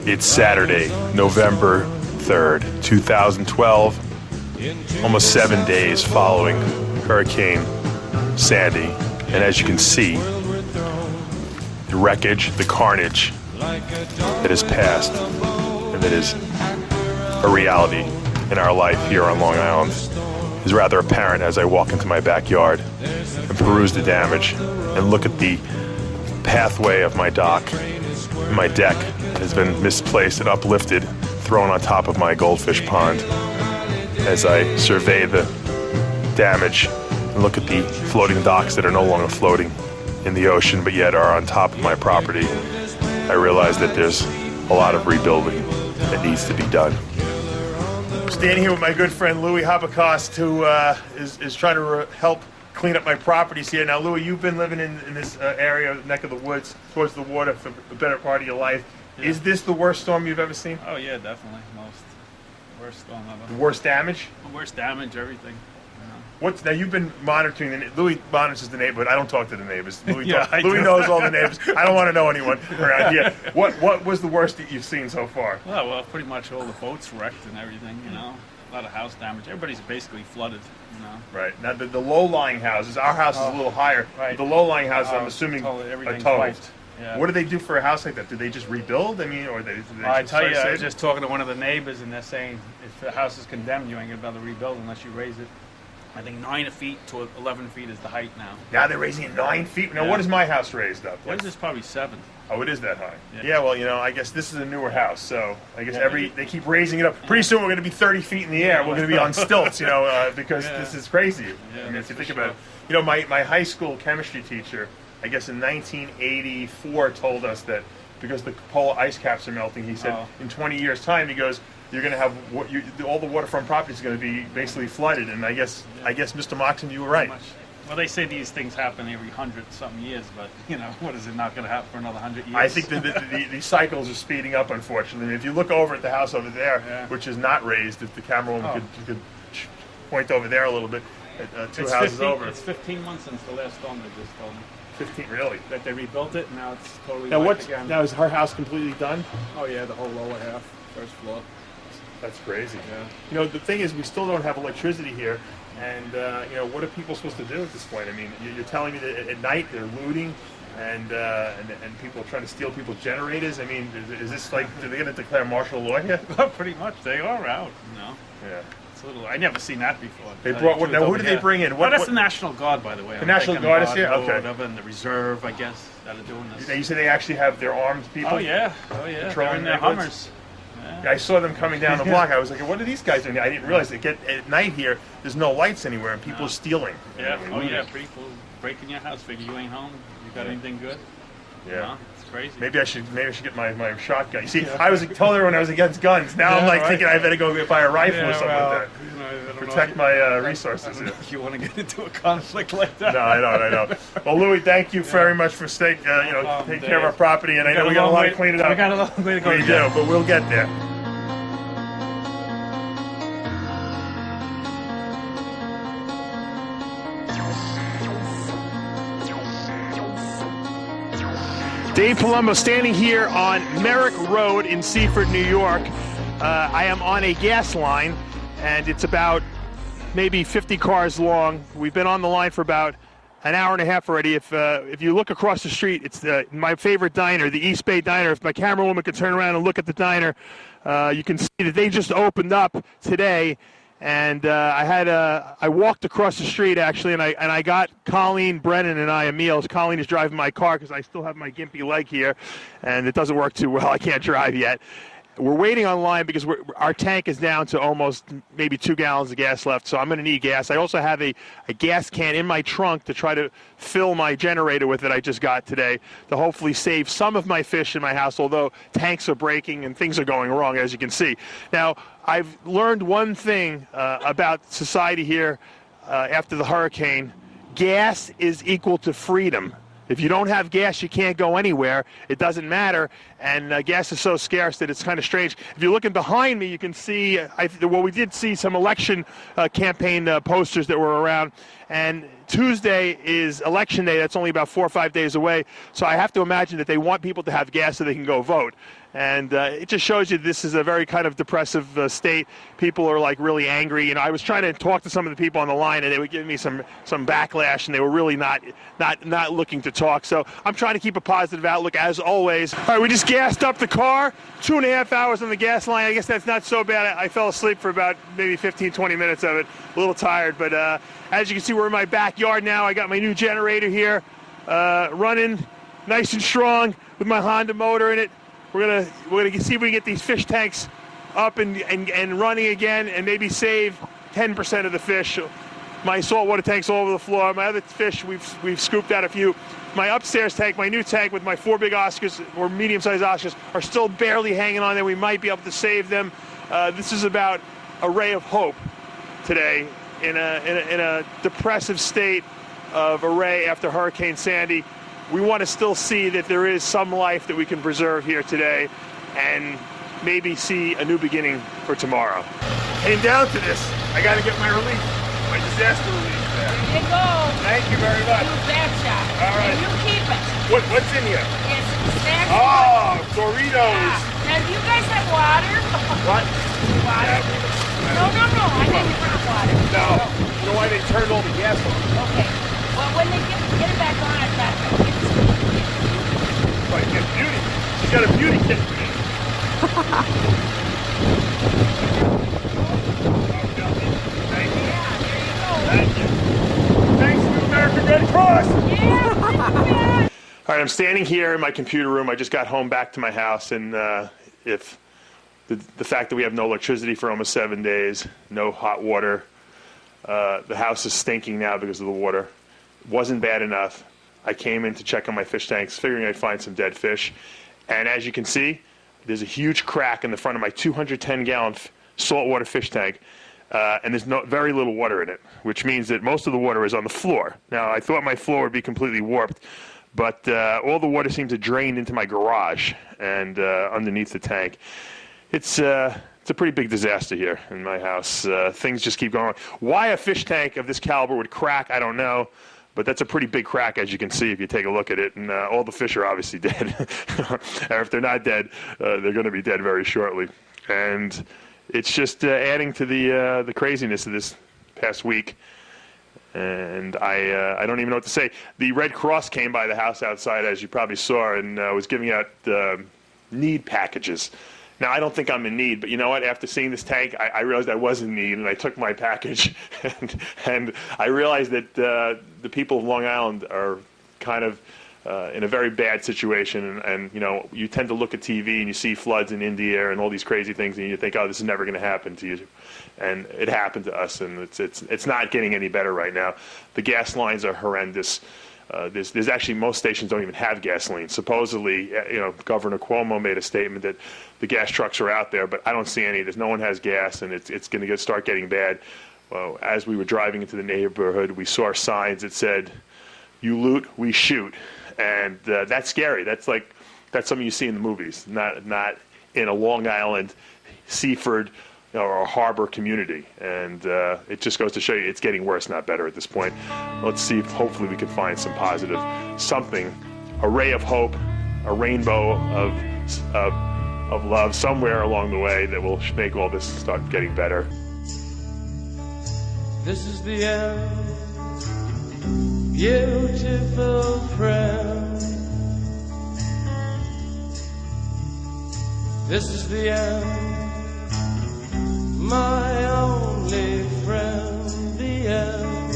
It's Saturday, November 3rd, 2012, almost 7 days following Hurricane Sandy. And as you can see, the wreckage, the carnage that has passed and that is a reality in our life here on Long Island is rather apparent as I walk into my backyard and peruse the damage and look at the pathway of my dock. My deck has been misplaced and uplifted, thrown on top of my goldfish pond. As I survey the damage and look at the floating docks that are no longer floating in the ocean but yet are on top of my property, I realize that there's a lot of rebuilding that needs to be done. I'm standing here with my good friend Louis Habacost, who is trying to help clean up my properties here. Now, Louis, you've been living in this area, neck of the woods, towards the water for the better part of your life. Yeah. Is this the worst storm you've ever seen? Oh, yeah, definitely. Worst storm ever. The worst damage? The worst damage, everything. Now, you've been monitoring Louis monitors the neighborhood. I don't talk to the neighbors. Louis, Yeah, Louis knows all the neighbors. I don't want to know anyone around here. What was the worst that you've seen so far? Well, pretty much all the boats wrecked and everything, you know. A lot of house damage. Everybody's basically flooded, you know. Right. Now, the low-lying houses, our house is a little higher. Right. The low-lying houses, I'm assuming, are totaled. Yeah. What do they do for a house like that? Do they just rebuild? I mean, or do they I tell you, I was just talking to one of the neighbors, and they're saying if the house is condemned, you ain't going to be able to rebuild unless you raise it. I think 9 feet to 11 feet is the height now. Now they're raising it 9 feet? Now, what is my house raised up? Yours is probably 7. Oh, it is that high? Yeah, well, you know, I guess this is a newer house, so I guess they keep raising it up. Pretty soon we're going to be 30 feet in the air. We're going to be on stilts, you know, because this is crazy. Yeah, I mean, if you think about it. You know, my high school chemistry teacher, I guess in 1984, told us that because the polar ice caps are melting, he said in 20 years' time, he goes, you're going to have all the waterfront properties are going to be basically flooded. And I guess Mr. Moxon, you were right. Well, they say these things happen every 100-something years, but you know, what is it not going to happen for another 100 years? I think the cycles are speeding up, unfortunately. If you look over at the house over there, which is not raised, if the camerawoman could point over there a little bit, two houses over. It's 15 months since the last storm they just told me. 15, really? That they rebuilt it, and now it's totally again. Now is her house completely done? Oh yeah, the whole lower half, first floor. That's crazy. Yeah. You know, the thing is, we still don't have electricity here, and you know, what are people supposed to do at this point? I mean, you're telling me that at night they're looting, and people are trying to steal people's generators. I mean, is this like, are they going to declare martial law here? Well, pretty much, they are out. You know. Yeah. It's a little. I never seen that before. They brought. Now, who did they bring in? That's the National Guard, by the way. The National Guard is here. Okay. Whatever, and the reserve, I guess, that are doing this. Now, you say they actually have their armed people? Oh yeah. They're in their Hummers. I saw them coming down the block. I was like, what are these guys doing? I didn't realize that at night here, there's no lights anywhere, and people are stealing. Yeah. People breaking your house, figure you ain't home. You got anything good? Yeah. No, it's crazy. Maybe I should get my shotgun. You see, I was told everyone I was against guns. Now I'm like thinking I better go buy a rifle or something like that. Protect my resources. If you want to get into a conflict like that. No, I don't. Well, Louis, thank you very much for taking care of our property, and I know we got a lot to clean it up. We got a long way to go. We do, but we'll get there. Dave Palumbo standing here on Merrick Road in Seaford, New York. I am on a gas line, and it's about maybe 50 cars long. We've been on the line for about an hour and a half already. If you look across the street, it's my favorite diner, the East Bay Diner. If my camerawoman could turn around and look at the diner, you can see that they just opened up today. And I walked across the street actually, and I got Colleen, Brennan, and I a meal. Colleen is driving my car because I still have my gimpy leg here, and it doesn't work too well. I can't drive yet. We're waiting online because our tank is down to almost maybe 2 gallons of gas left, so I'm going to need gas. I also have a gas can in my trunk to try to fill my generator with it I just got today to hopefully save some of my fish in my house, although tanks are breaking and things are going wrong, as you can see. Now, I've learned one thing about society here after the hurricane. Gas is equal to freedom. If you don't have gas, you can't go anywhere. It doesn't matter, and gas is so scarce that it's kind of strange. If you're looking behind me, you can see, we did see some election campaign posters that were around, And Tuesday is election day. That's only about 4 or 5 days away. So I have to imagine that they want people to have gas so they can go vote. And it just shows you this is a very kind of depressive state. People are like really angry. You know, I was trying to talk to some of the people on the line, and they would give me some backlash, and they were really not looking to talk. So I'm trying to keep a positive outlook as always. All right, we just gassed up the car. 2.5 hours on the gas line. I guess that's not so bad. I fell asleep for about maybe 15, 20 minutes of it. A little tired, but as you can see, we're in my backyard now. I got my new generator here, running nice and strong with my Honda motor in it. We're gonna see if we can get these fish tanks up and running again, and maybe save 10% of the fish. My saltwater tank's all over the floor. My other fish, we've scooped out a few. My upstairs tank, my new tank with my 4 big Oscars or medium-sized Oscars, are still barely hanging on there. We might be able to save them. This is about a ray of hope today in a depressive state of array after Hurricane Sandy. We want to still see that there is some life that we can preserve here today and maybe see a new beginning for tomorrow. Came down to this. I got to get my relief, my disaster relief there. There you go. Thank you very much. You betcha. All right. And you keep it. What's in here? It's snacks. Oh, Doritos. Yeah. Now, do you guys have water? What? Water? No. I didn't have water. No. You know why they turned all the gas on? Okay. Well, when they get it back on, I got to get some. Right, get beauty. She's got a beauty kit for me. Thank you. Yeah, there you go. Thank you. Thanks to the American Red Cross. Yeah. All right, I'm standing here in my computer room. I just got home back to my house, and if the fact that we have no electricity for almost 7 days, no hot water, the house is stinking now because of the water. Wasn't bad enough. I came in to check on my fish tanks, figuring I'd find some dead fish. And as you can see, there's a huge crack in the front of my 210-gallon saltwater fish tank, and there's very little water in it, which means that most of the water is on the floor. Now, I thought my floor would be completely warped, but all the water seems to drain into my garage and underneath the tank. It's a pretty big disaster here in my house. Things just keep going on. Why a fish tank of this caliber would crack, I don't know. But that's a pretty big crack, as you can see, if you take a look at it. And all the fish are obviously dead. Or if they're not dead, they're going to be dead very shortly. And it's just adding to the craziness of this past week. And I don't even know what to say. The Red Cross came by the house outside, as you probably saw, and was giving out need packages. Now, I don't think I'm in need, but you know what? After seeing this tank, I realized I was in need, and I took my package. and I realized that the people of Long Island are kind of in a very bad situation. And, you know, you tend to look at TV and you see floods in India and all these crazy things, and you think, oh, this is never going to happen to you. And it happened to us, and it's not getting any better right now. The gas lines are horrendous. There's actually, most stations don't even have gasoline. Supposedly, you know, Governor Cuomo made a statement that the gas trucks are out there, but I don't see any. No one has gas, and it's going to start getting bad. Well, as we were driving into the neighborhood, we saw signs that said, "You loot, we shoot," and that's scary. That's something you see in the movies, not in a Long Island, Seaford, or a harbor community. And it just goes to show you it's getting worse, not better at this point. Let's see if hopefully we can find some positive, something, a ray of hope, a rainbow of love somewhere along the way that will make all this start getting better. This is the end, beautiful friend. This is the end, my only friend, the end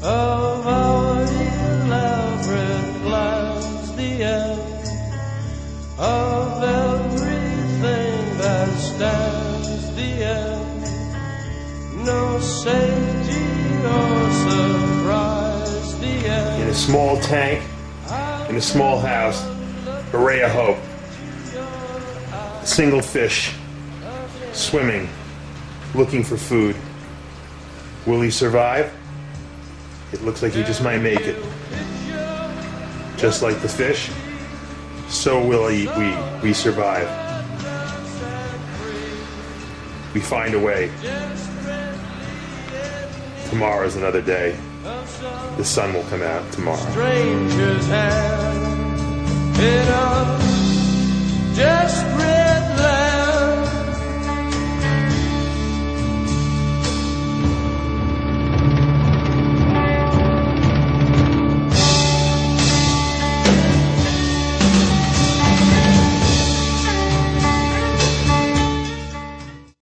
of our elaborate plans, the end of everything that stands, the end, no safety or surprise, the end. In a small tank, in a small house, a ray of hope. A single fish swimming, looking for food. Will he survive? It looks like he just might make it. Just like the fish, so will we survive. We find a way. Tomorrow is another day. The sun will come out tomorrow. Strangers have in a